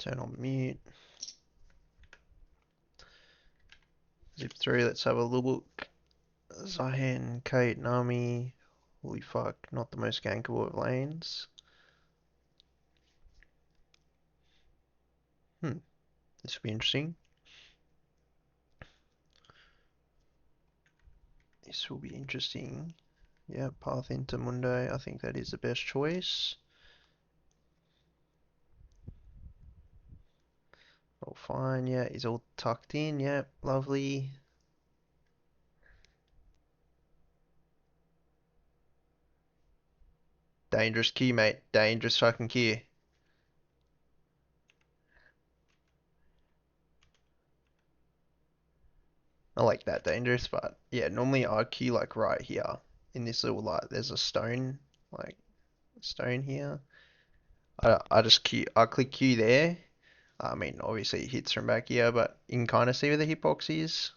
Turn on mute. Zip through, let's have a little look. Zihan, Kate, Nami. Holy fuck, not the most gankable of lanes. This will be interesting. This will be interesting. Yeah, path into Mundo. I think that is the best choice. All fine, yeah, he's all tucked in, yeah, lovely. Dangerous Q, mate. Dangerous fucking Q. Not like that dangerous, but yeah, normally I Q like right here. In this little like there's a stone, like stone here. I just Q I click Q there. I mean obviously it hits from back here, but you can kinda see where the hitbox is.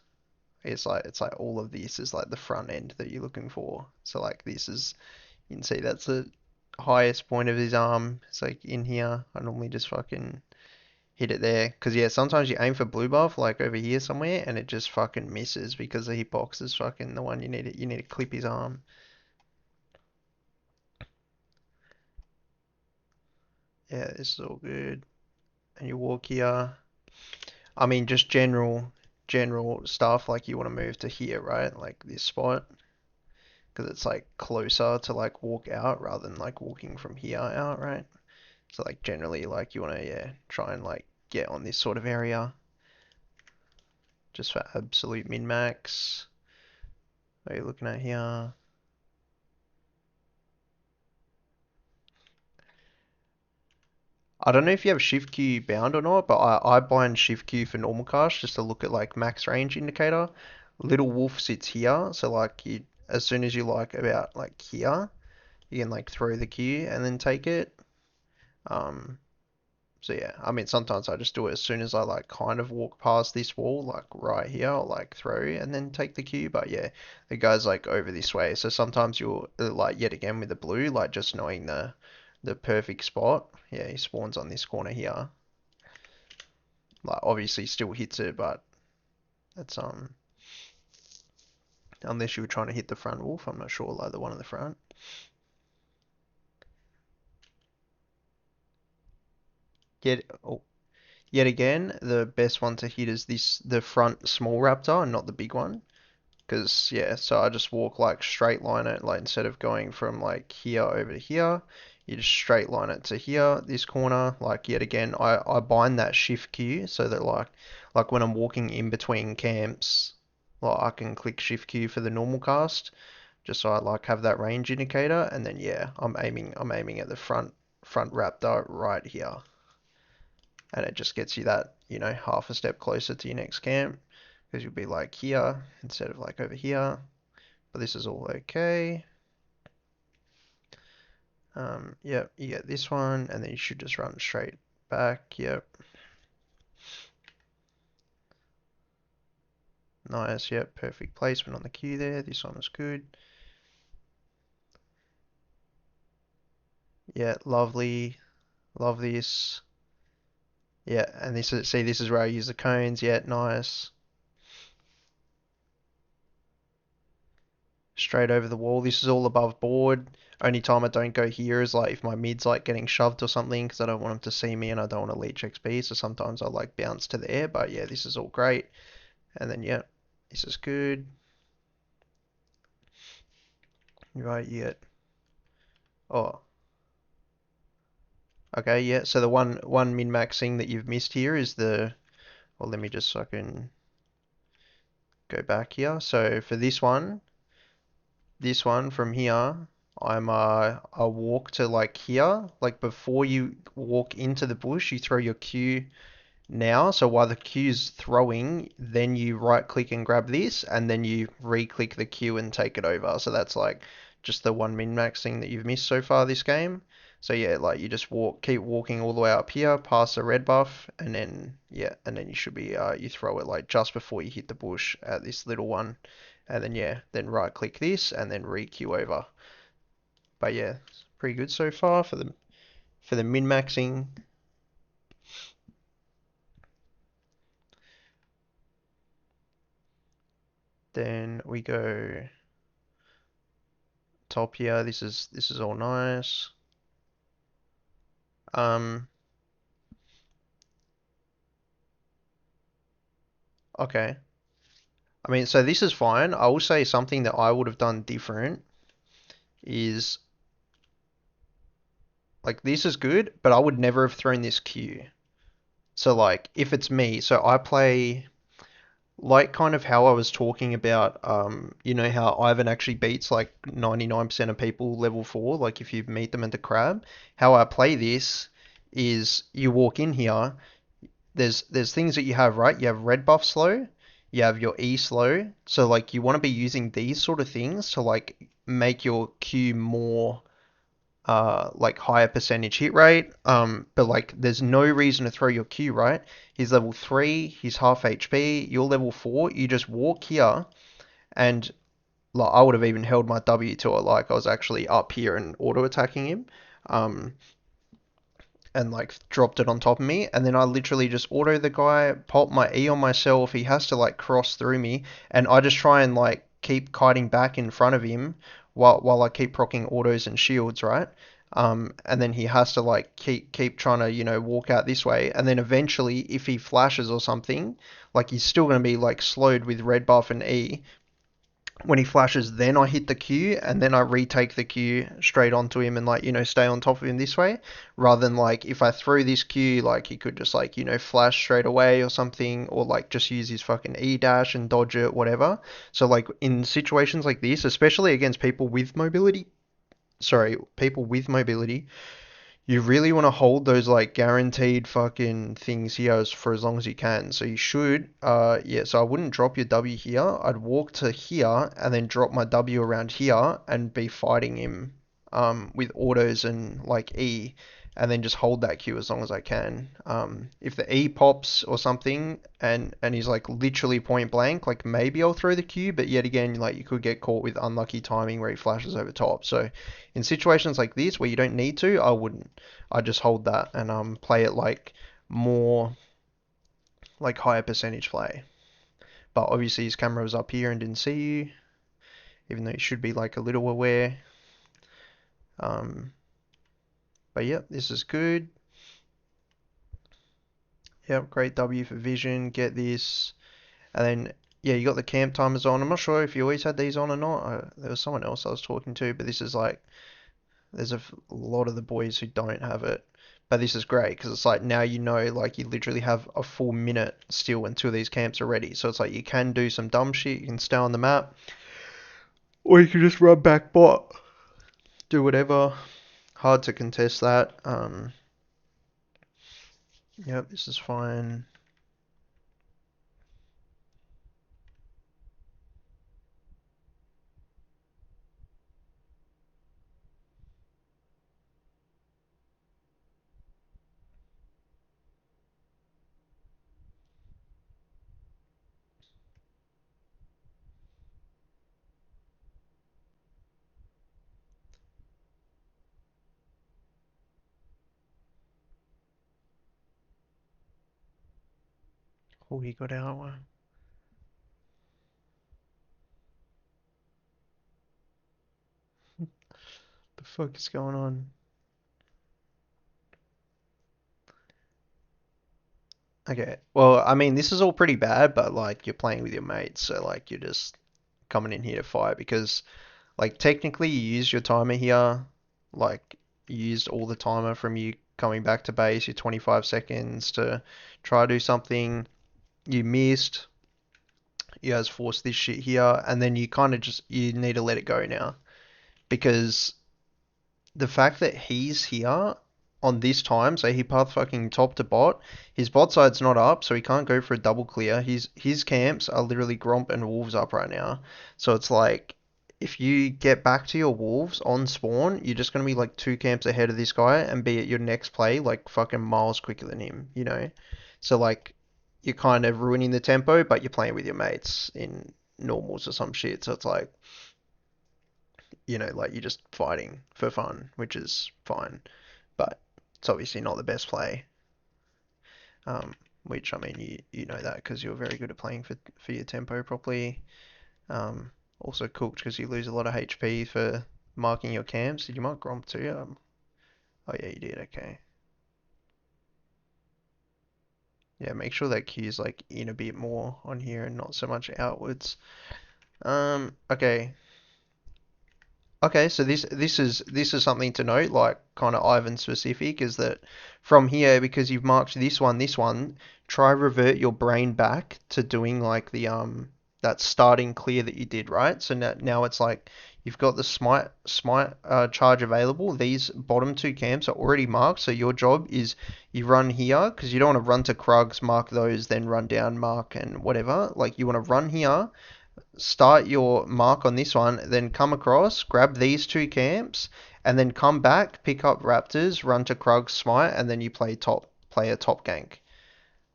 It's like all of this is like the front end that you're looking for. So like this is you can see that's the highest point of his arm. It's like in here. I normally just fucking hit it there. Cause yeah, sometimes you aim for blue buff like over here somewhere and it just fucking misses because the hitbox is fucking the one you need to clip his arm. Yeah, this is all good. And you walk here. I mean just general stuff like you want to move to here, right? Like this spot. Because it's like closer to like walk out rather than like walking from here out, right? So like generally like you want to yeah try and like get on this sort of area just for absolute min max. What are you looking at here? I don't know if you have shift Q bound or not, but I bind shift Q for normal cast just to look at like max range indicator. Little Wolf sits here, so like you as soon as you like about like here, you can like throw the Q and then take it. Um, So yeah, I mean sometimes I just do it as soon as I like kind of walk past this wall, like right here, I'll like throw and then take the cue. But yeah, the guy's like over this way. So sometimes you'll like yet again with the blue, like just knowing the perfect spot. Yeah, he spawns on this corner here. Like obviously still hits it, but that's unless you were trying to hit the front wolf, I'm not sure, like the one in the front. Yet oh, yet again, the best one to hit is this the front small raptor and not the big one. Because, yeah, so I just walk like straight line it, like instead of going from like here over to here, you just straight line it to here, this corner. Like, yet again, I bind that shift Q so that like when I'm walking in between camps, like I can click shift Q for the normal cast, just so I like have that range indicator. And then, yeah, I'm aiming at the front raptor right here. And it just gets you that, half a step closer to your next camp because you'll be like here instead of like over here. But this is all okay. Yep, you get this one, and then you should just run straight back. Yep, nice. Yep, perfect placement on the queue there. This one was good. Yeah, lovely. Love this. Yeah, and this is where I use the cones. Yeah, nice. Straight over the wall. This is all above board. Only time I don't go here is like if my mid's like getting shoved or something because I don't want them to see me and I don't want to leech XP. So sometimes I like bounce to the air. But yeah, this is all great. And then yeah, this is good. Right, you get oh okay, yeah. So the one min-maxing that you've missed here is the well let me just fucking go back here. So for this one from here, I walk to like here. Like before you walk into the bush, you throw your Q now. So while the Q's throwing, then you right click and grab this, and then you re-click the Q and take it over. So that's like just the one min-max thing that you've missed so far this game. So yeah, like you just keep walking all the way up here, past the red buff, and then yeah, and then you should be you throw it like just before you hit the bush at this little one, and then yeah, then right click this and then re-Q over. But yeah, it's pretty good so far for the min-maxing. Then we go top here. This is all nice. Um, okay. I mean, so this is fine. I will say something that I would have done different is like this is good, but I would never have thrown this Q. So like if it's me, so I play like kind of how I was talking about, you know how Ivern actually beats like 99% of people level 4, like if you meet them at the crab. How I play this is you walk in here, there's things that you have, right? You have red buff slow, you have your E slow, so like you want to be using these sort of things to like make your Q more like higher percentage hit rate. But like there's no reason to throw your Q, right? He's level 3, he's half HP, you're level 4, you just walk here and like I would have even held my W to it like I was actually up here and auto attacking him. Um, and like dropped it on top of me, and then I literally just auto the guy, pop my E on myself. He has to like cross through me, and I just try and like keep kiting back in front of him while I keep proccing autos and shields, right? And then he has to like keep trying to walk out this way, and then eventually if he flashes or something, like he's still gonna be like slowed with red buff and E, when he flashes, then I hit the Q and then I retake the Q straight onto him and like, stay on top of him this way. Rather than like if I threw this Q, like he could just like, flash straight away or something, or like just use his fucking E dash and dodge it, whatever. So like in situations like this, especially against people with mobility, you really want to hold those like guaranteed fucking things here for as long as you can. So you should, yeah, so I wouldn't drop your W here. I'd walk to here and then drop my W around here and be fighting him with autos and like E, and then just hold that Q as long as I can. If the E pops or something and he's like literally point blank, like maybe I'll throw the Q, but yet again, like you could get caught with unlucky timing where he flashes over top. So in situations like this where you don't need to, I wouldn't. I just hold that and play it like more like higher percentage play. But obviously his camera was up here and didn't see you, even though you should be like a little aware. Um, but yep, this is good. Yep, great W for vision. Get this, and then yeah, you got the camp timers on. I'm not sure if you always had these on or not. There was someone else I was talking to, but this is like there's a lot of the boys who don't have it. But this is great because it's like now like you literally have a full minute still until these camps are ready. So it's like you can do some dumb shit, you can stay on the map, or you can just run back bot, do whatever. Hard to contest that. Yep, this is fine. Oh, he got out. What the fuck is going on? Okay, well, I mean, this is all pretty bad, but like you're playing with your mates, so like you're just coming in here to fight because like technically you used your timer here, like you used all the timer from you coming back to base, your 25 seconds to try to do something. You missed. You guys forced this shit here, and then you kind of just you need to let it go now because the fact that he's here on this time, so he path fucking top to bot, his bot side's not up, so he can't go for a double clear. His camps are literally Gromp and Wolves up right now. So it's like if you get back to your Wolves on spawn, you're just gonna be like two camps ahead of this guy and be at your next play like fucking miles quicker than him. So like you're kind of ruining the tempo, but you're playing with your mates in normals or some shit. So it's like like you're just fighting for fun, which is fine. But it's obviously not the best play. Um, which I mean, you know that because you're very good at playing for your tempo properly. Um, Also cooked because you lose a lot of HP for marking your camps. Did you mark Gromp too? Oh yeah, you did. Okay. Yeah, make sure that Q's like in a bit more on here and not so much outwards. Okay. Okay, so this is something to note, like kind of Ivan specific, is that from here, because you've marked this one, try revert your brain back to doing like the that starting clear that you did, right? So now it's like you've got the smite charge available. These bottom two camps are already marked, so your job is you run here because you don't want to run to Krugs, mark those, then run down, mark and whatever. Like you want to run here, start your mark on this one, then come across, grab these two camps, and then come back, pick up Raptors, run to Krug, smite, and then you play a top gank.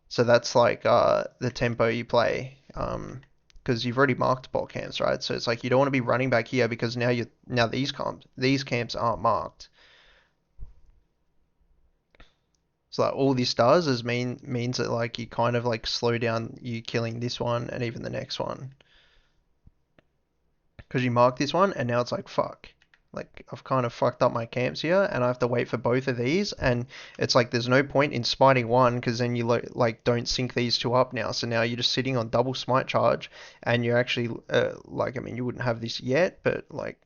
So that's like the tempo you play. Because you've already marked bot camps, right? So it's like you don't want to be running back here because now these camps aren't marked. So like all this does is means that like you kind of like slow down you killing this one and even the next one. Because you mark this one and now it's like fuck, like I've kind of fucked up my camps here and I have to wait for both of these, and it's like there's no point in smiting one because then you like don't sync these two up now, so now you're just sitting on double smite charge and you're actually like, I mean, you wouldn't have this yet, but like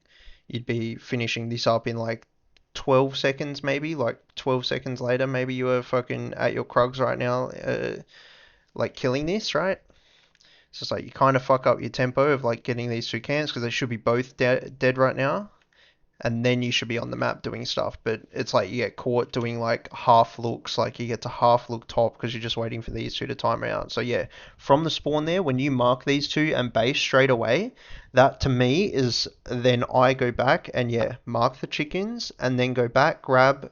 you'd be finishing this up in like 12 seconds, maybe like 12 seconds later, maybe you were fucking at your Krugs right now, like killing this, right? It's just like you kind of fuck up your tempo of like getting these two cans because they should be both dead right now, and then you should be on the map doing stuff. But it's like you get caught doing like half looks, like you get to half look top because you're just waiting for these two to time out. So yeah, from the spawn there, when you mark these two and base straight away, that to me is then I go back and yeah, mark the chickens and then go back, grab,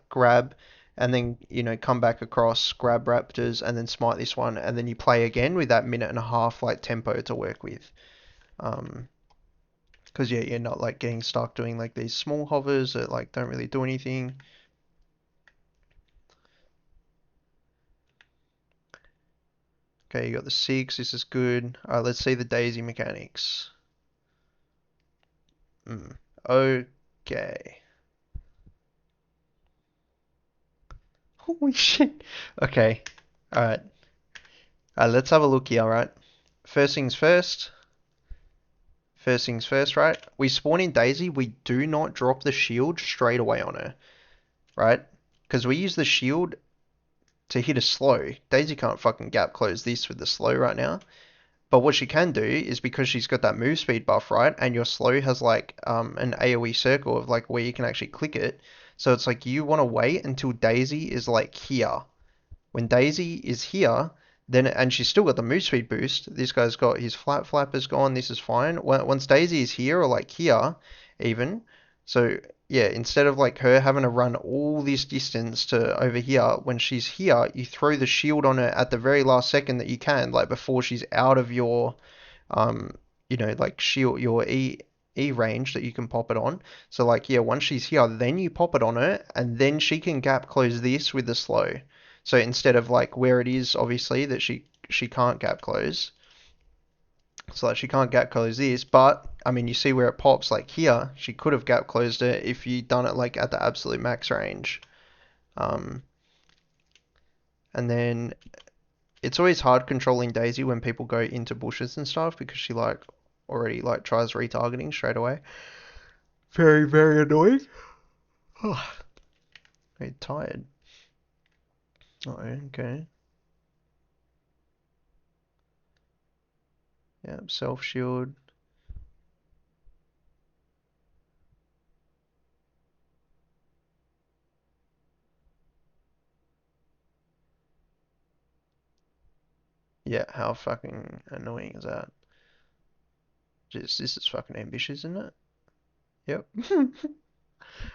and then come back across, grab raptors, and then smite this one, and then you play again with that minute and a half like tempo to work with. Um, because yeah, you're not like getting stuck doing like these small hovers that like don't really do anything. Okay, you got the six. This is good. All right, let's see the daisy mechanics. Mm. Okay. Holy shit. Okay. All right. All right. Let's have a look here. All right. First things first. First things first, right? We spawn in Daisy. We do not drop the shield straight away on her, right? Because we use the shield to hit a slow. Daisy can't fucking gap close this with the slow right now. But what she can do is because she's got that move speed buff, right? And your slow has like an AoE circle of like where you can actually click it. So it's like you want to wait until Daisy is like here. When Daisy is here, then and she's still got the move speed boost. This guy's got his flat flapper's gone. This is fine. Once Daisy is here or like here, even. So yeah, instead of like her having to run all this distance to over here, when she's here, you throw the shield on her at the very last second that you can, like before she's out of your um, like shield your E range that you can pop it on. So like yeah, once she's here, then you pop it on her, and then she can gap close this with the slow. So instead of like where it is, obviously that she can't gap close, so like she can't gap close this. But I mean, you see where it pops like here, she could have gap closed it if you done it like at the absolute max range. Um, and then it's always hard controlling Daisy when people go into bushes and stuff because she like already like tries retargeting straight away. Very, very annoying. Oh, very tired. Oh, okay. Yeah, self shield. Yeah, how fucking annoying is that? Just this is fucking ambitious, isn't it? Yep.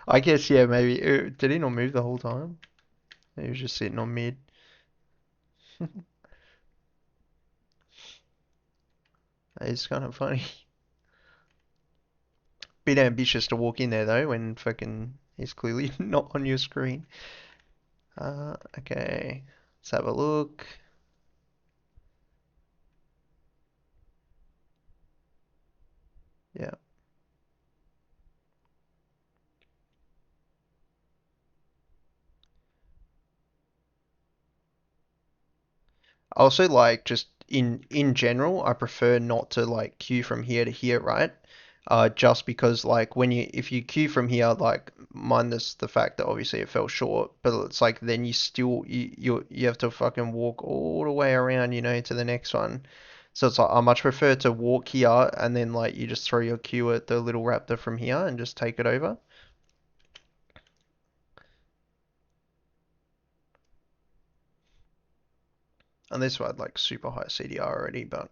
I guess yeah, maybe did he not move the whole time? He was just sitting on mid. That is kind of funny. Bit ambitious to walk in there though when fucking he's clearly not on your screen. Okay. Let's have a look. Yeah. I also like just in general, I prefer not to like queue from here to here, right? Just because like when you if you queue from here, like minus the fact that obviously it fell short, but it's like then you still you have to fucking walk all the way around, to the next one. So it's like I much prefer to walk here and then like you just throw your queue at the little raptor from here and just take it over. Unless I had like super high CDR already, but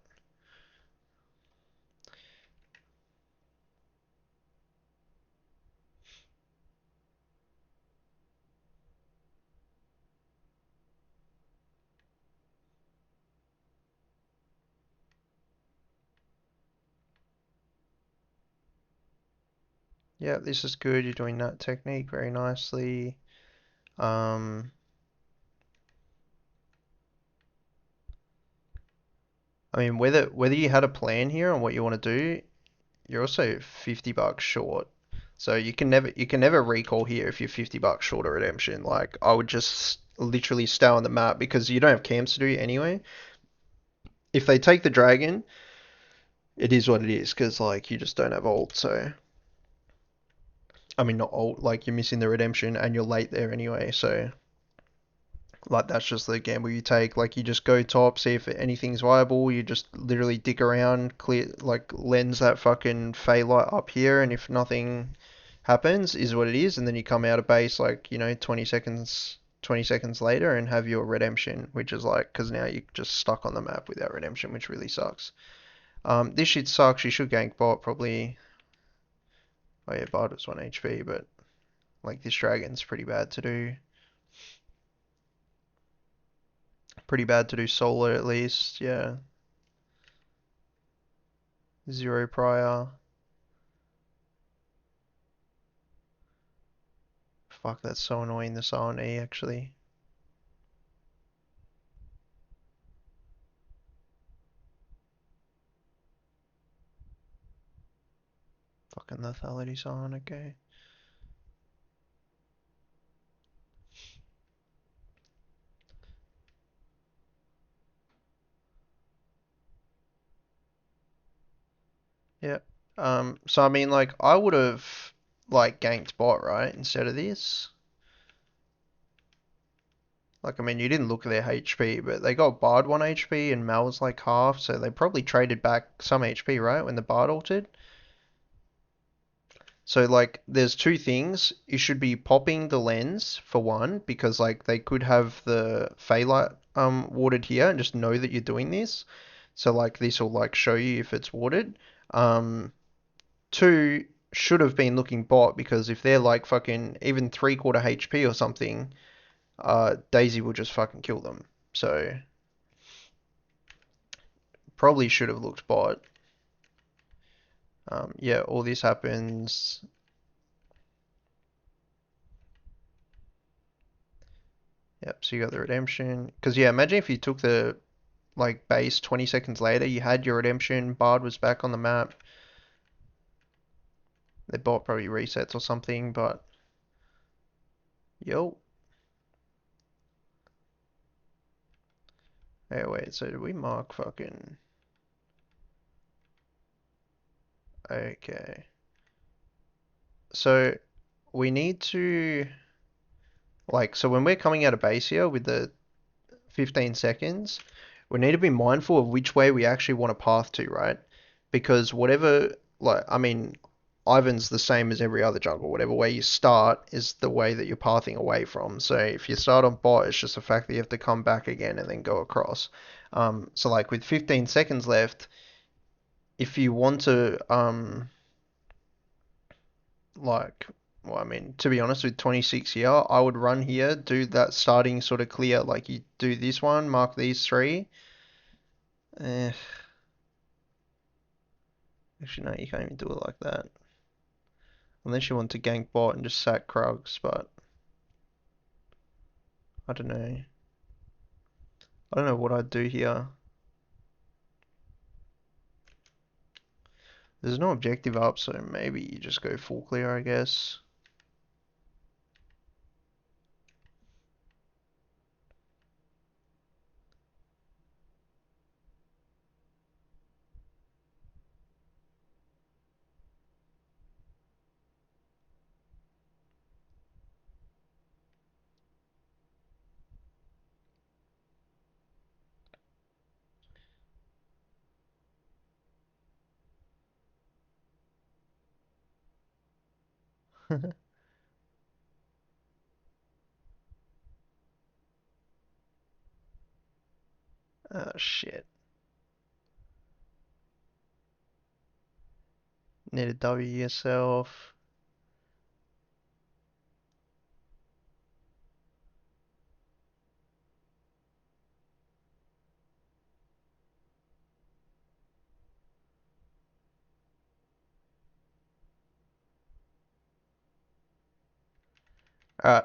yeah, this is good. You're doing that technique very nicely. Um, I mean, whether you had a plan here on what you want to do, you're also $50 short. So you can never recall here if you're $50 short of redemption. Like I would just literally stay on the map because you don't have camps to do anyway. If they take the dragon, it is what it is because like you just don't have ult. So I mean not ult, like you're missing the redemption and you're late there anyway. So like that's just the gamble you take. Like you just go top, see if anything's viable. You just literally dick around, clear like lens that fucking Fey light up here, and if nothing happens, is what it is. And then you come out of base like 20 seconds later and have your redemption, which is like because now you're just stuck on the map without redemption, which really sucks. This shit sucks. You should gank bot probably. Oh yeah, bot is 1 HP, but like this dragon's pretty bad to do. Pretty bad to do solo at least. Yeah. Zero prior. Fuck, that's so annoying, this R&E actually. Fucking lethality's on, okay. Yeah. So I mean, like, I would have, like, ganked bot, right, instead of this. Like, I mean, you didn't look at their HP, but they got Bard 1 HP and Mal's like half, so they probably traded back some HP, right, when the Bard ulted. So like there's two things. You should be popping the lens for one, because like they could have the Phalite watered here and just know that you're doing this. So like this will like show you if it's watered. Um Two should have been looking bot because if they're like fucking even three-quarter HP or something, Daisy will just fucking kill them. So probably should have looked bot. Yeah, all this happens. Yep, so you got the redemption. Because yeah, imagine if you took the like base 20 seconds later, you had your redemption, Bard was back on the map. Their bot probably resets or something, but yo. Hey, wait, so did we mark fucking. Okay. So we need to. Like, so when we're coming out of base here with the 15 seconds, we need to be mindful of which way we actually want to path to, right? Because whatever, like, I mean, Ivern's the same as every other jungle. Whatever way you start is the way that you're pathing away from. So if you start on bot, it's just the fact that you have to come back again and then go across. So like with 15 seconds left, if you want to, like, well, I mean, to be honest, with 26 here, I would run here, do that starting sort of clear, like you do this one, mark these three. Eh, actually, no, you can't even do it like that. Unless you want to gank bot and just sack Krugs, but I don't know. I don't know what I'd do here. There's no objective up, so maybe you just go full clear, I guess. Oh shit. Need to W yourself. Alright,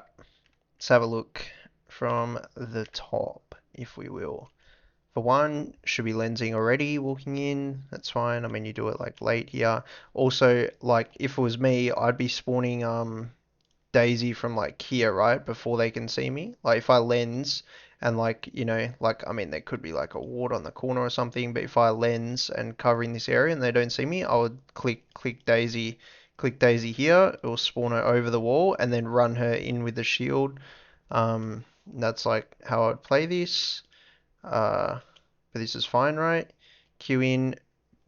let's have a look from the top, if we will. For one, should be lensing already walking in. That's fine. I mean, you do it like late here. Also, like if it was me, I'd be spawning Daisy from like here, right? Before they can see me. Like if I lens and like, like I mean there could be like a ward on the corner or something, but if I lens and covering this area and they don't see me, I would click Daisy here, it will spawn her over the wall and then run her in with the shield. That's like how I'd play this. But this is fine, right? Q in,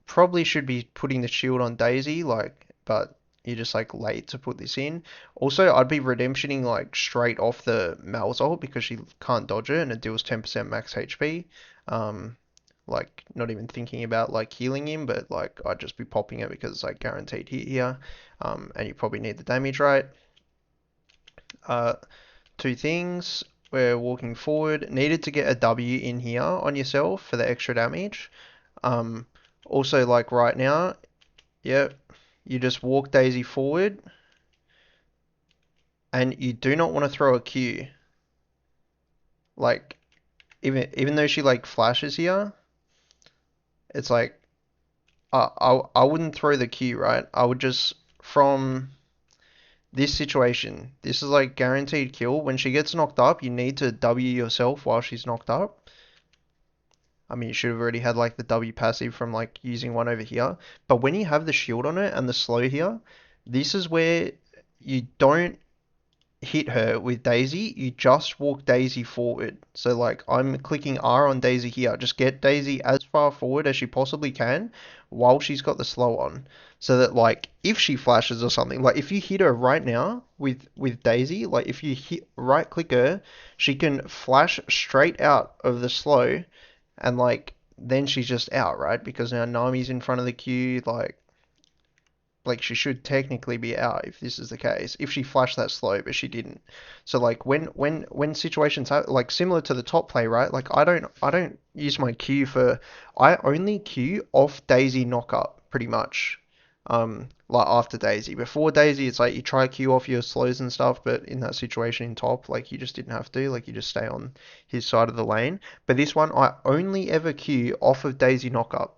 probably should be putting the shield on Daisy, like, but you're just like late to put this in. Also, I'd be redemptioning like straight off the Mal's ult because she can't dodge it and it deals 10% max HP. Um, like not even thinking about like healing him, but like I'd just be popping it because it's like guaranteed hit here. And you probably need the damage, right? Uh, two things. We're walking forward. Needed to get a W in here on yourself for the extra damage. Um, Also, like right now, yep, you just walk Daisy forward, and you do not want to throw a Q. Like even though she like flashes here, it's like I wouldn't throw the Q, right? I would just from this situation. This is like guaranteed kill. When she gets knocked up, you need to W yourself while she's knocked up. I mean, you should have already had like the W passive from like using one over here. But when you have the shield on it and the slow here, this is where you don't hit her with Daisy, you just walk Daisy forward. So like I'm clicking R on Daisy here. Just get Daisy as far forward as she possibly can while she's got the slow on. So that like if she flashes or something, like if you hit her right now with Daisy, like if you hit right click her, she can flash straight out of the slow and like then she's just out, right? Because now Nami's in front of the queue, like she should technically be out if this is the case. If she flashed that slow, but she didn't. So like when situations have like similar to the top play, right? Like I don't use my Q for I only Q off Daisy knockup pretty much. Like after Daisy. Before Daisy it's like you try Q off your slows and stuff, but in that situation in top, like you just didn't have to, like you just stay on his side of the lane. But this one I only ever Q off of Daisy knockup.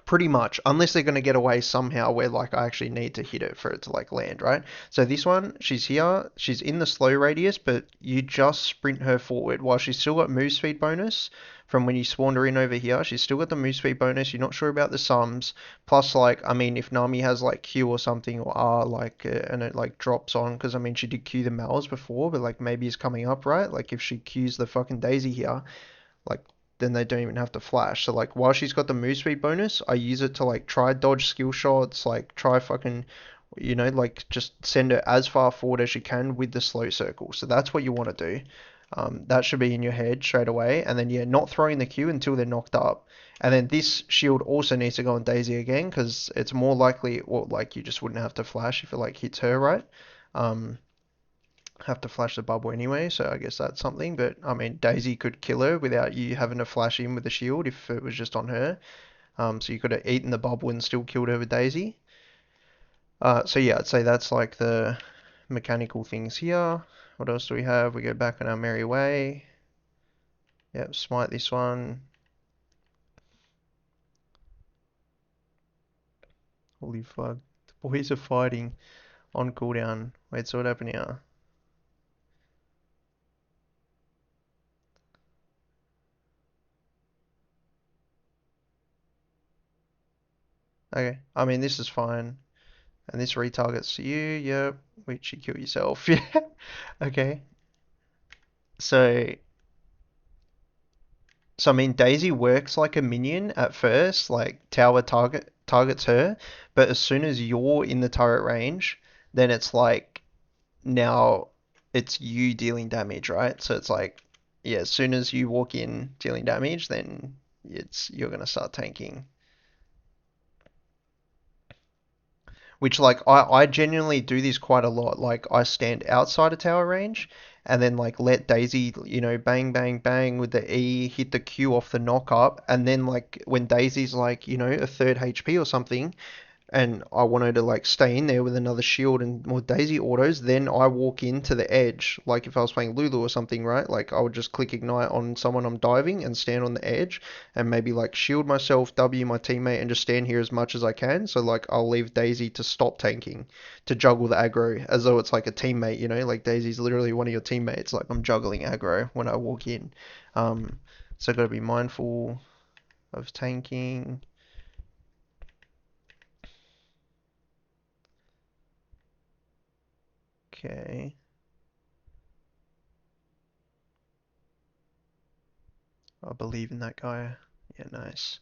Pretty much, unless they're going to get away somehow where like I actually need to hit it for it to like land, right? So this one, she's here, she's in the slow radius, but you just sprint her forward while she's still got move speed bonus from when you spawned her in over here. She's still got the move speed bonus. You're not sure about the sums. Plus, like, I mean, if Nami has like Q or something or R, like, and it like drops on, because I mean, she did Q the Mals before, but like maybe it's coming up, right? Like if she Qs the fucking Daisy here, like then they don't even have to flash. So like while she's got the move speed bonus, I use it to like try dodge skill shots, like try fucking like just send her as far forward as you can with the slow circle. So that's what you want to do. That should be in your head straight away. And then yeah, not throwing the Q until they're knocked up. And then this shield also needs to go on Daisy again because it's more likely, or like you just wouldn't have to flash if it like hits her right. Um, have to flash the bubble anyway, so I guess that's something. But I mean, Daisy could kill her without you having to flash in with the shield if it was just on her. So you could have eaten the bubble and still killed her with Daisy. So yeah, I'd say that's like the mechanical things here. What else do we have? We go back on our merry way. Yep, smite this one. Holy fuck. The boys are fighting on cooldown. Wait, so what happened here? Okay. I mean, this is fine. And this retargets you. Yep. Which you kill yourself. Yeah. Okay. So, so I mean, Daisy works like a minion at first, like tower targets her, but as soon as you're in the turret range, then it's like now it's you dealing damage, right? So it's like, yeah, as soon as you walk in dealing damage, then you're gonna start tanking. Which like I genuinely do this quite a lot. Like I stand outside of tower range and then like let Daisy, bang bang bang with the E, hit the Q off the knock up, and then like when Daisy's like, a third HP or something, and I want her to like stay in there with another shield and more Daisy autos, then I walk into the edge. Like if I was playing Lulu or something, right? Like I would just click ignite on someone I'm diving and stand on the edge and maybe like shield myself, W my teammate, and just stand here as much as I can. So like I'll leave Daisy to stop tanking, to juggle the aggro as though it's like a teammate, like Daisy's literally one of your teammates. Like I'm juggling aggro when I walk in. So gotta be mindful of tanking. Okay. I believe in that guy. Yeah, nice.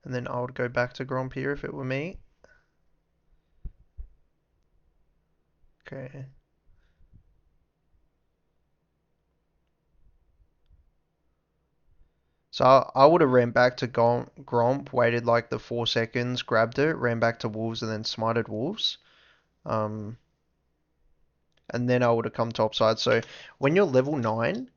And then I would go back to Grand Prix if it were me. Okay. So I would have ran back to Gromp, waited like the 4 seconds, grabbed it, ran back to Wolves, and then smited Wolves. Um, and then I would have come topside. So when you're level 9,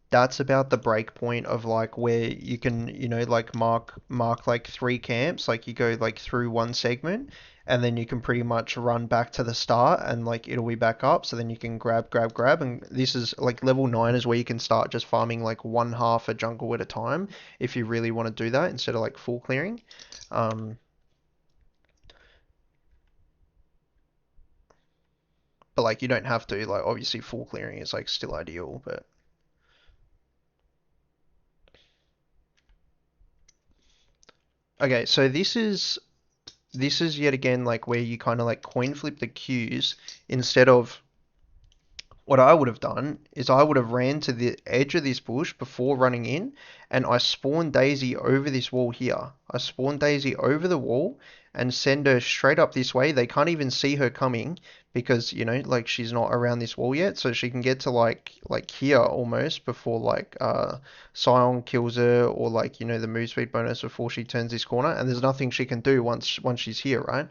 that's about the break point of like where you can, like mark like 3 camps, like you go like through one segment, and then you can pretty much run back to the start and like it'll be back up. So then you can grab, and this is like level 9 is where you can start just farming like one half a jungle at a time if you really want to do that instead of like full clearing. Um, but like you don't have to, like obviously full clearing is like still ideal, but okay, so this is yet again like where you kind of like coin flip the queues instead of what I would have done is I would have ran to the edge of this bush before running in, and I spawned Daisy over this wall here. I spawned Daisy over the wall and send her straight up this way. They can't even see her coming because, like she's not around this wall yet, so she can get to like here almost before like Sion kills her or like, the move speed bonus before she turns this corner, and there's nothing she can do once she's here, right?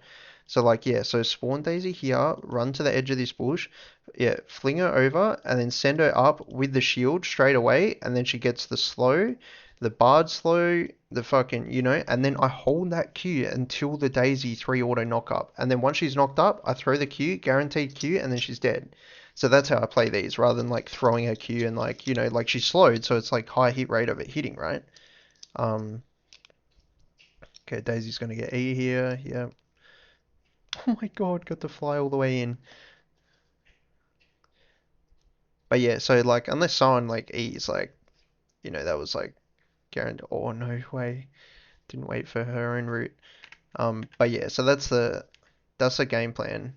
So like yeah, so spawn Daisy here, run to the edge of this bush, yeah, fling her over and then send her up with the shield straight away, and then she gets the slow, the bard slow, the fucking, and then I hold that Q until the Daisy 3 auto knock up. And then once she's knocked up, I throw the Q, guaranteed Q, and then she's dead. So that's how I play these, rather than like throwing a Q and like, like she's slowed, so it's like high hit rate of it hitting, right? Um, okay, Daisy's gonna get E here, yeah. Oh my god, got to fly all the way in. But yeah, so like unless someone like E's like, that was like guaranteed. Oh no way, didn't wait for her own route. But yeah, so that's the game plan.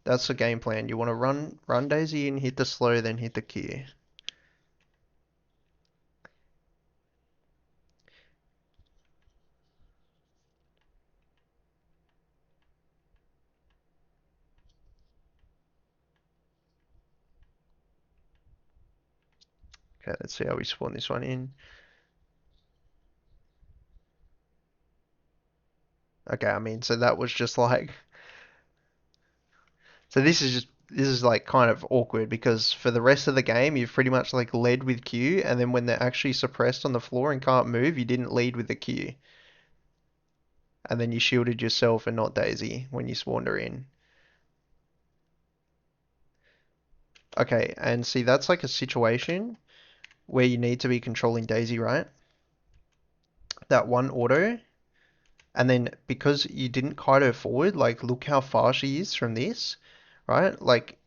That's the game plan. You want to run Daisy and hit the slow, then hit the Q. Okay, let's see how we spawn this one in. Okay, I mean, so that was just like, so this is like kind of awkward because for the rest of the game you've pretty much like led with Q, and then when they're actually suppressed on the floor and can't move, you didn't lead with the Q. and then you shielded yourself and not Daisy when you spawned her in. Okay, and see that's like a situation where you need to be controlling Daisy, right? That one auto, and then because you didn't kite her forward, like look how far she is from this, right? Like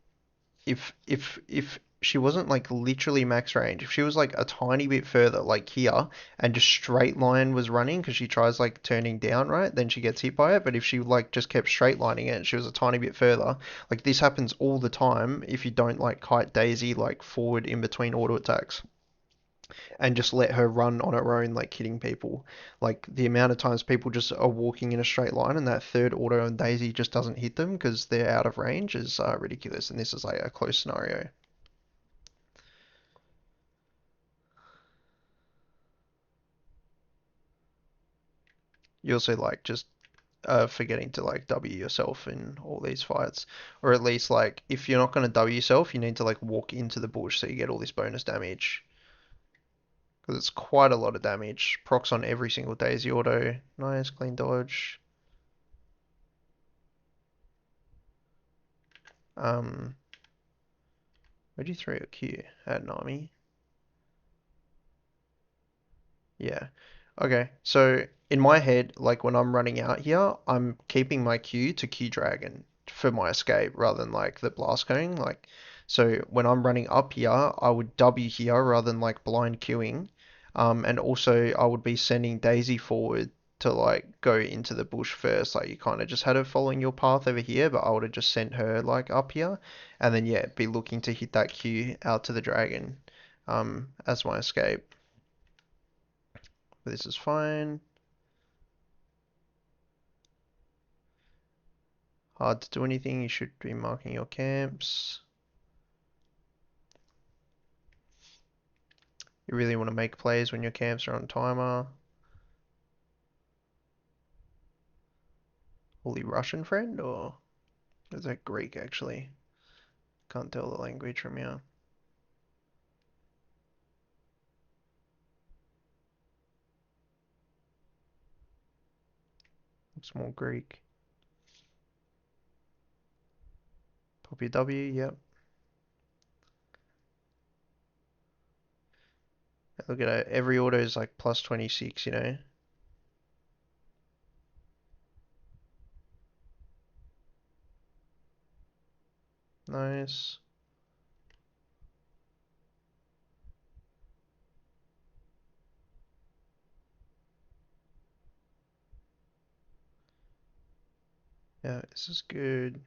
if she wasn't like literally max range, if she was like a tiny bit further, like here, and just straight line was running because she tries like turning down, right? Then she gets hit by it. But if she like just kept straight lining it and she was a tiny bit further, like this happens all the time if you don't like kite Daisy like forward in between auto attacks and just let her run on her own, like hitting people. Like the amount of times people just are walking in a straight line and that third auto on Daisy just doesn't hit them because they're out of range is ridiculous. And this is like a close scenario. You also like just forgetting to like W yourself in all these fights, or at least like if you're not going to W yourself, you need to like walk into the bush so you get all this bonus damage because it's quite a lot of damage. Procs on every single Daisy auto. Nice clean dodge. Um, where'd you throw your Q? At Nami. Yeah. Okay. So in my head, like when I'm running out here, I'm keeping my Q to Q Dragon for my escape rather than like the blast cone. Like, so when I'm running up here, I would W here rather than like blind queuing. And also I would be sending Daisy forward to like go into the bush first. Like you kind of just had her following your path over here, but I would have just sent her like up here, and then yeah, be looking to hit that Q out to the dragon, as my escape. This is fine. Hard to do anything, you should be marking your camps. You really want to make plays when your camps are on timer. Holy Russian friend, or is that Greek actually? Can't tell the language from here. Looks more Greek. Pop your W, yep. Look at it, every auto is like plus 26, you know? Nice. Yeah, this is good.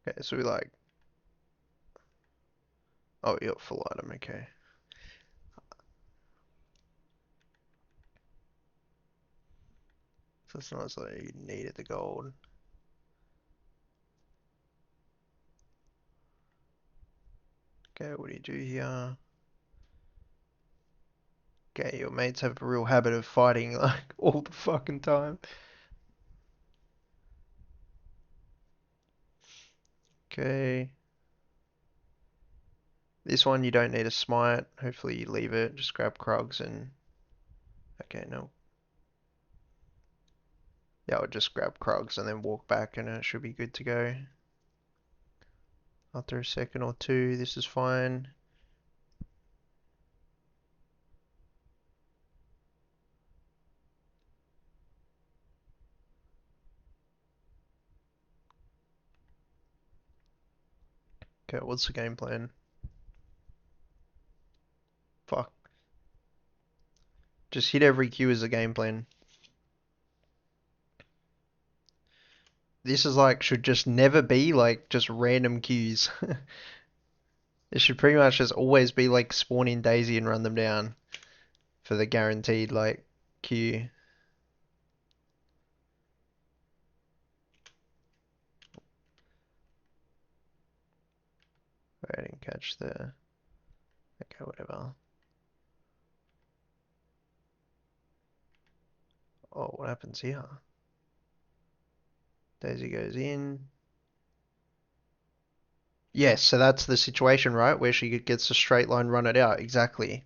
Okay, so we like, oh, you're full item, okay. So it's not like you needed the gold. Okay, what do you do here? Okay, your mates have a real habit of fighting like all the fucking time. Okay. This one you don't need a smite. Hopefully you leave it. Just grab Krugs and... Okay, no. Yeah, I'll just grab Krugs and then walk back and it should be good to go. After a second or two, this is fine. Okay, what's the game plan? Fuck. Just hit every Q as a game plan. This is like, should just never be like just random Qs. It should pretty much just always be like spawn in Daisy and run them down for the guaranteed like Q. catch the... Okay, whatever. Oh, what happens here? Daisy goes in. Yes, so that's the situation, right? Where she gets a straight line, run it out. Exactly.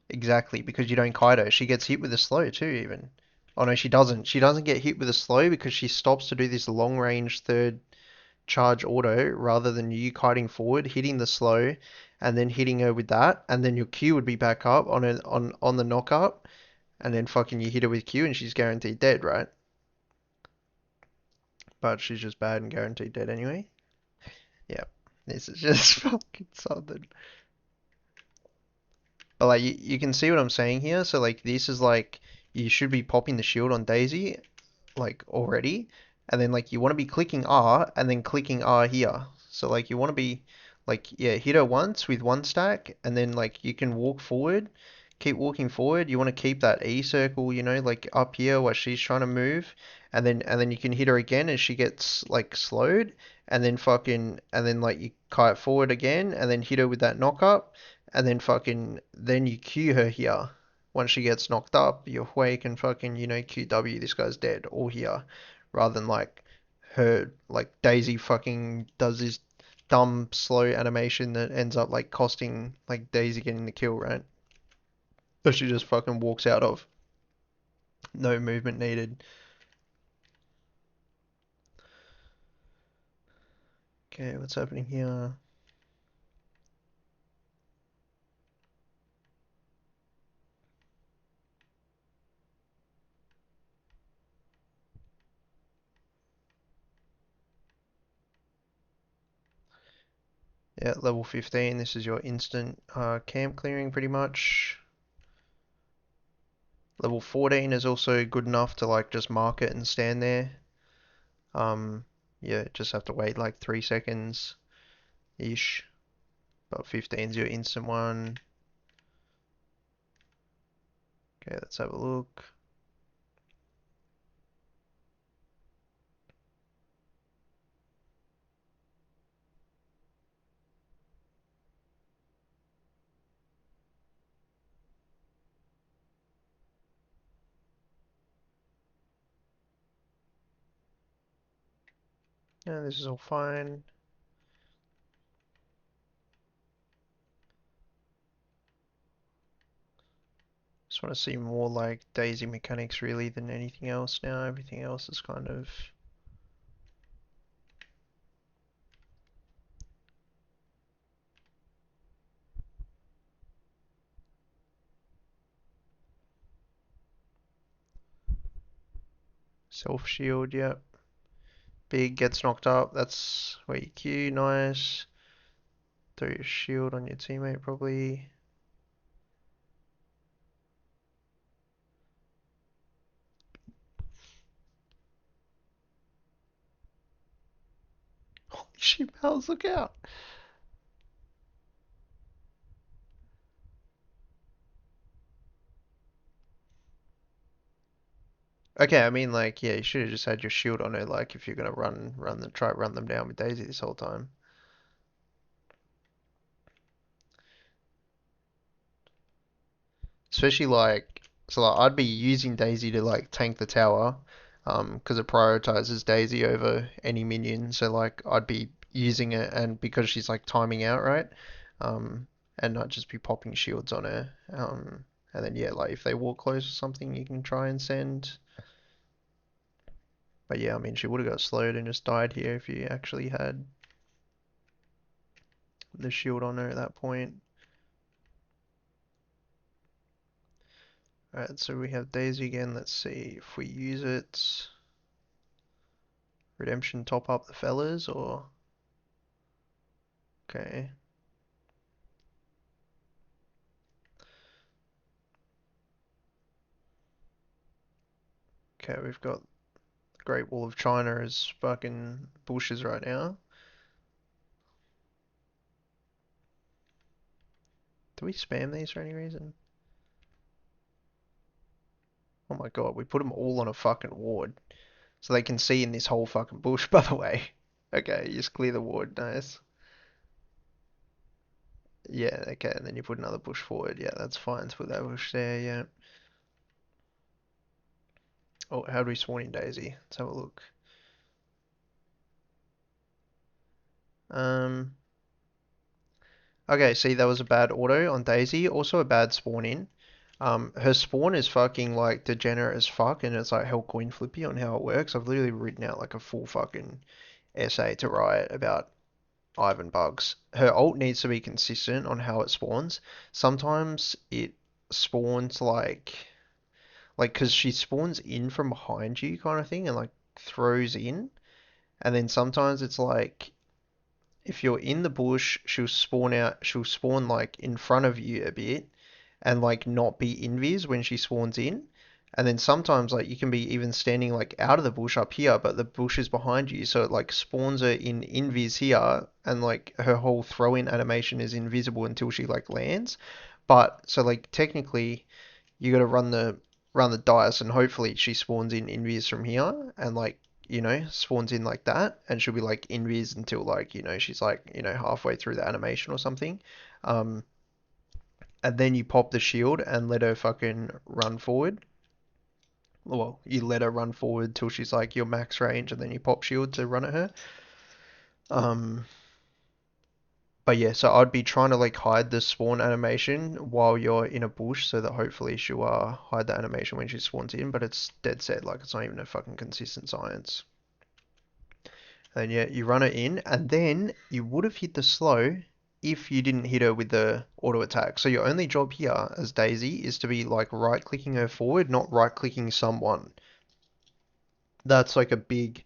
Exactly, because you don't kite her. She gets hit with a slow too, even. Oh no, she doesn't. She doesn't get hit with a slow because she stops to do this long range third charge auto rather than you kiting forward, hitting the slow, and then hitting her with that, and then your Q would be back up on the knock up, and then fucking you hit her with Q and she's guaranteed dead, right? But she's just bad and guaranteed dead anyway. Yeah, this is just fucking something. But like you can see what I'm saying here. So like this is like you should be popping the shield on Daisy like already, and then like you want to be clicking R and then clicking R here. So like you want to be like yeah, hit her once with one stack, and then like you can walk forward, keep walking forward. You want to keep that E circle, like up here where she's trying to move, and then you can hit her again as she gets like slowed, and then like you kite forward again, and then hit her with that knock up, and then you cue her here. Once she gets knocked up, your Hui can fucking, QW, this guy's dead, or here, rather than like like Daisy fucking does this dumb slow animation that ends up like costing like Daisy getting the kill, right? So she just fucking walks out of. No movement needed. Okay, what's happening here? Yeah, level 15, this is your instant camp clearing pretty much. Level 14 is also good enough to like just mark it and stand there. Um, yeah, just have to wait like 3 seconds ish. But 15's your instant one. Okay, let's have a look. Yeah, this is all fine. Just want to see more like Daisy mechanics really than anything else now. Everything else is kind of self shield. Yep. Big gets knocked up. That's where you Q. Nice. Throw your shield on your teammate probably. Holy shit, Pals, look out. Okay, I mean like yeah, you should have just had your shield on her like if you're gonna run them down with Daisy this whole time. Especially like I'd be using Daisy to like tank the tower, 'cause it prioritizes Daisy over any minion. So like I'd be using it, and because she's like timing out, right? And not just be popping shields on her. And then yeah, like if they walk close or something, you can try and send. But yeah, I mean she would have got slowed and just died here if you actually had the shield on her at that point. Alright, so we have Daisy again. Let's see if we use it. Redemption top up the fellas or okay. Okay, we've got the Great Wall of China as fucking bushes right now. Do we spam these for any reason? Oh my god, we put them all on a fucking ward. So they can see in this whole fucking bush, by the way. Okay, you just clear the ward, nice. Yeah, okay, and then you put another bush forward. Yeah, that's fine to put that bush there, yeah. Oh, how do we spawn in Daisy? Let's have a look. Um, okay, see, that was a bad auto on Daisy. Also a bad spawn in. Her spawn is fucking like degenerate as fuck, and it's like hell coin flippy on how it works. I've literally written out like a full fucking essay to write about Ivern bugs. Her ult needs to be consistent on how it spawns. Sometimes it spawns like because she spawns in from behind you kind of thing and like throws in, and then sometimes it's like if you're in the bush, she'll spawn like in front of you a bit and like not be invis when she spawns in. And then sometimes like you can be even standing like out of the bush up here, but the bush is behind you, so it like spawns her in invis here, and like her whole throw in animation is invisible until she like lands. But so like technically you got to run the dice, and hopefully she spawns in invis from here, and like spawns in like that, and she'll be like invis until like she's like halfway through the animation or something. Um, and then you pop the shield and let her fucking run forward. Well, you let her run forward till she's like your max range, and then you pop shield to run at her. Um, but yeah, so I'd be trying to like hide the spawn animation while you're in a bush so that hopefully she'll hide the animation when she spawns in, but it's dead set, like it's not even a fucking consistent science. And yeah, you run her in, and then you would have hit the slow if you didn't hit her with the auto attack. So your only job here as Daisy is to be like right clicking her forward, not right clicking someone. That's like a big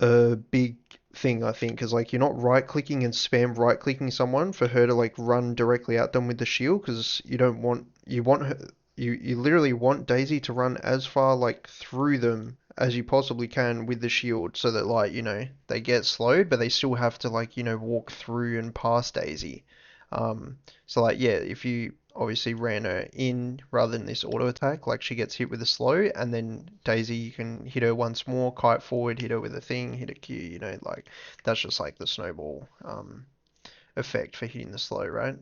thing, I think, because like you're not right clicking and spam right clicking someone for her to like run directly at them with the shield, because you want her you literally want Daisy to run as far like through them as you possibly can with the shield, so that like they get slowed, but they still have to like walk through and past Daisy. So like yeah, if you obviously ran her in rather than this auto attack, like she gets hit with a slow, and then Daisy you can hit her once more, kite forward, hit her with a thing, hit a Q, like that's just like the snowball effect for hitting the slow, right?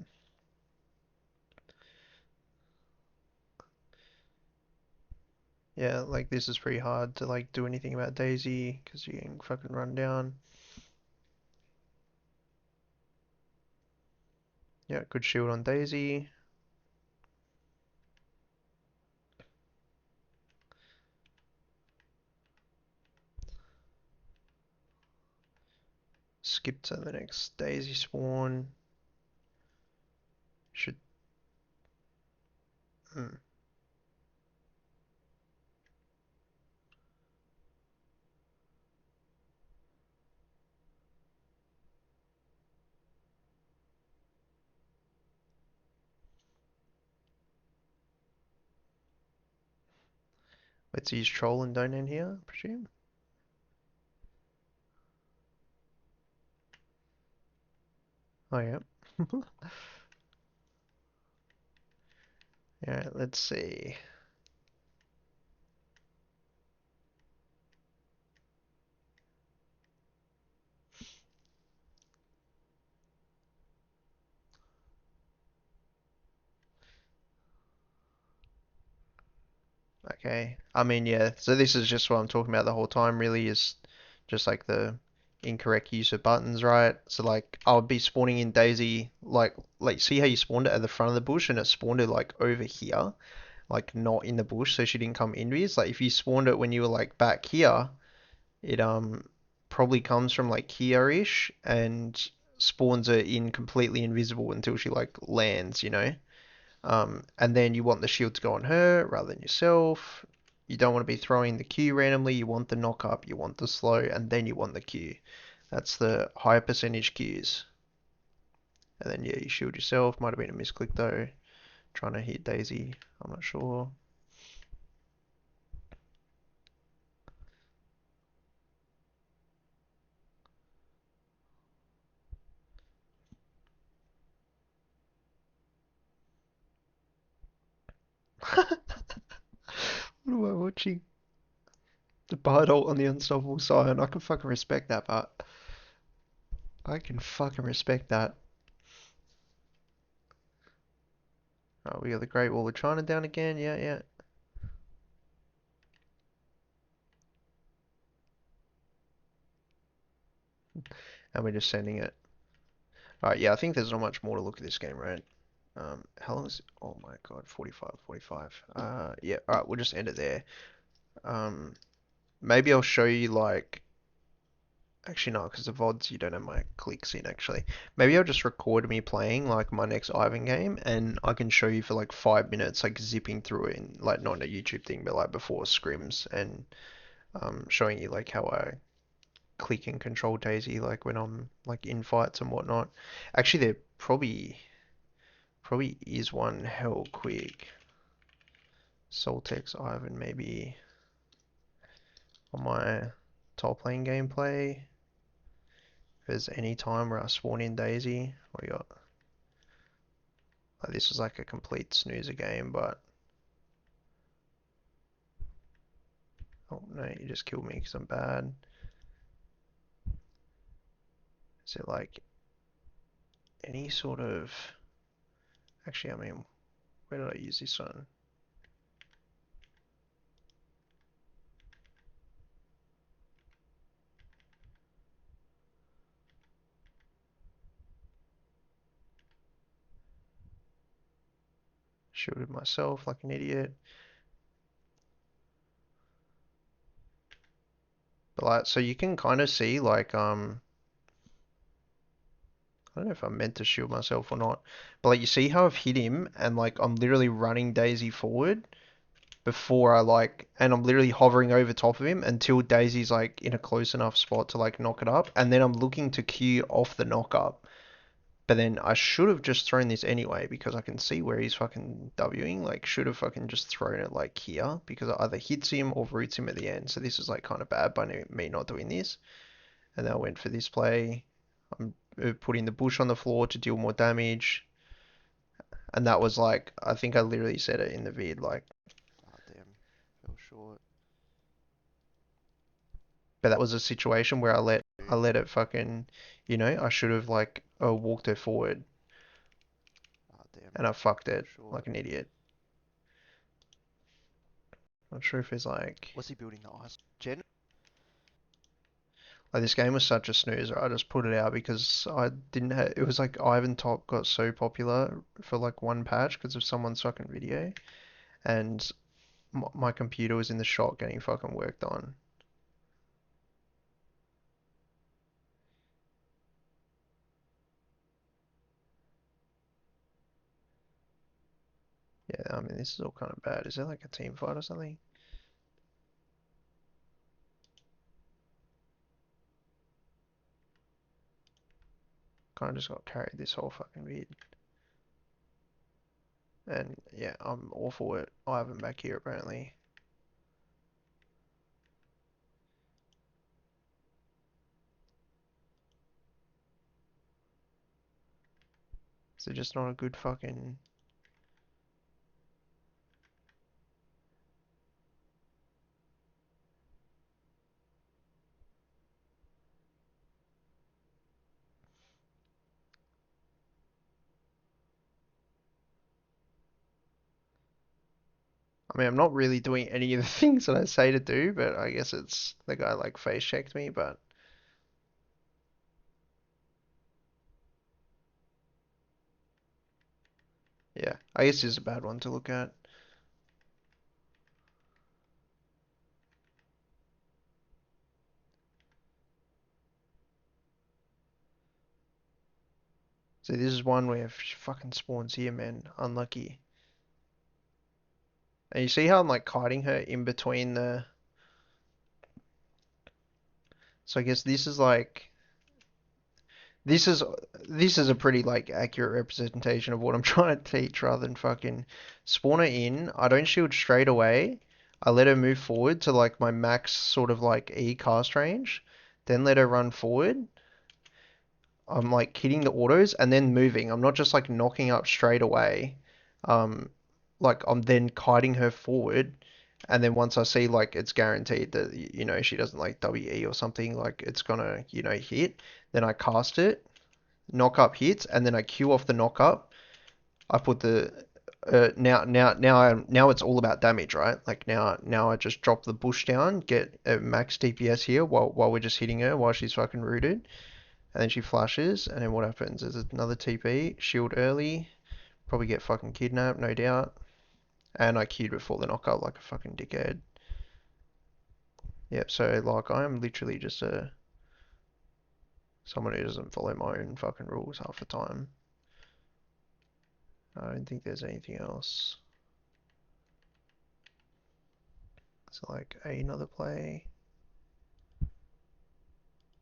Yeah, like this is pretty hard to like do anything about Daisy because you can fucking run down. Yeah, good shield on Daisy. Skip to the next Daisy spawn. Should hmm. Let's use troll and don't end here, I presume. Oh yeah. Yeah, let's see. Okay. I mean, yeah. So this is just what I'm talking about the whole time, really, is just like the incorrect use of buttons, right? So like I would be spawning in Daisy like see how you spawned it at the front of the bush and it spawned it like over here, like not in the bush, so she didn't come invis. Like if you spawned it when you were like back here, it probably comes from like here-ish and spawns her in completely invisible until she like lands. And then you want the shield to go on her rather than yourself. You don't want to be throwing the Q randomly. You want the knock up, you want the slow, and then you want the Q. That's the high percentage Qs. And then yeah, you shield yourself. Might have been a misclick though. Trying to hit Daisy. I'm not sure. What am I watching? The Bard ult on the Unstoppable Scion. I can fucking respect that, but I can fucking respect that. We got the Great Wall of China down again. Yeah, yeah. And we're just sending it. Alright, yeah, I think there's not much more to look at this game, right? How long is it? Oh my God, 45, 45. Yeah, alright, we'll just end it there. Um, maybe I'll show you like, actually no, because the VODs you don't have my clicks in actually. Maybe I'll just record me playing like my next Ivern game and I can show you for like 5 minutes, like zipping through it, in, like not a YouTube thing, but like before scrims and showing you like how I click and control Daisy like when I'm like in fights and whatnot. Actually, there probably is one hell quick. Soltex Ivern maybe on my top lane gameplay. If there's any time where I spawn in Daisy, we got like, this was like a complete snoozer game, but oh no, you just killed me because I'm bad. Is it like any sort of actually? I mean, where did I use this one? Shielded myself like an idiot. But like, so you can kind of see like I don't know if I'm meant to shield myself or not, but like you see how I've hit him and like I'm literally running Daisy forward before I like, and I'm literally hovering over top of him until Daisy's like in a close enough spot to like knock it up, and then I'm looking to Q off the knock up. But then I should have just thrown this anyway because I can see where he's fucking Wing. Like, should have fucking just thrown it like here because it either hits him or roots him at the end. So this is like kind of bad by me not doing this. And then I went for this play. I'm putting the bush on the floor to deal more damage. And that was like, I think I literally said it in the vid, like, oh damn, fell short. But that was a situation where I let it fucking, I should have like walked her forward, oh damn, and I fucked it like an idiot. Not sure if it's like, Was he building the ice? Gen? like this game was such a snoozer. I just put it out because I didn't have. It was like Ivan Top got so popular for like one patch because of someone's fucking video, and my computer was in the shop getting fucking worked on. Yeah, I mean this is all kind of bad. Is there like a team fight or something? Kind of just got carried this whole fucking vid. And yeah, I'm awful at Ivan back here apparently. So just not a good fucking. I mean, I'm not really doing any of the things that I say to do, but I guess it's the guy like face checked me, but yeah, I guess it's a bad one to look at. So this is one where fucking spawns here, man. Unlucky. And you see how I'm like kiting her in between the. So I guess this is like this is this is a pretty like accurate representation of what I'm trying to teach rather than fucking spawn her in. I don't shield straight away. I let her move forward to like my max sort of like E cast range, then let her run forward. I'm like hitting the autos and then moving. I'm not just like knocking up straight away. Um, like I'm then kiting her forward, and then once I see like it's guaranteed that she doesn't like WE or something, like it's gonna hit, then I cast it, knock up hits, and then I queue off the knock up. I put the now it's all about damage, right? Like now I just drop the bush down, get a max DPS here while we're just hitting her while she's fucking rooted, and then she flashes, and then what happens? There's another TP, shield early, probably get fucking kidnapped, no doubt, and I queued before the knockup like a fucking dickhead. Yep, so like I am literally just a someone who doesn't follow my own fucking rules half the time. I don't think there's anything else. So like another play.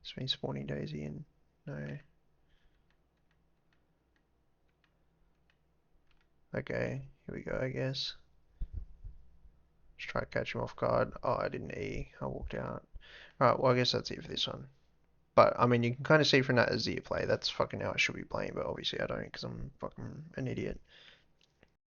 It's me spawning Daisy in. No. Okay, here we go, I guess. Just try to catch him off guard. Oh, I didn't E. I walked out. Alright, well, I guess that's it for this one. But, I mean, you can kind of see from that Azir play, that's fucking how I should be playing, but obviously I don't because I'm fucking an idiot.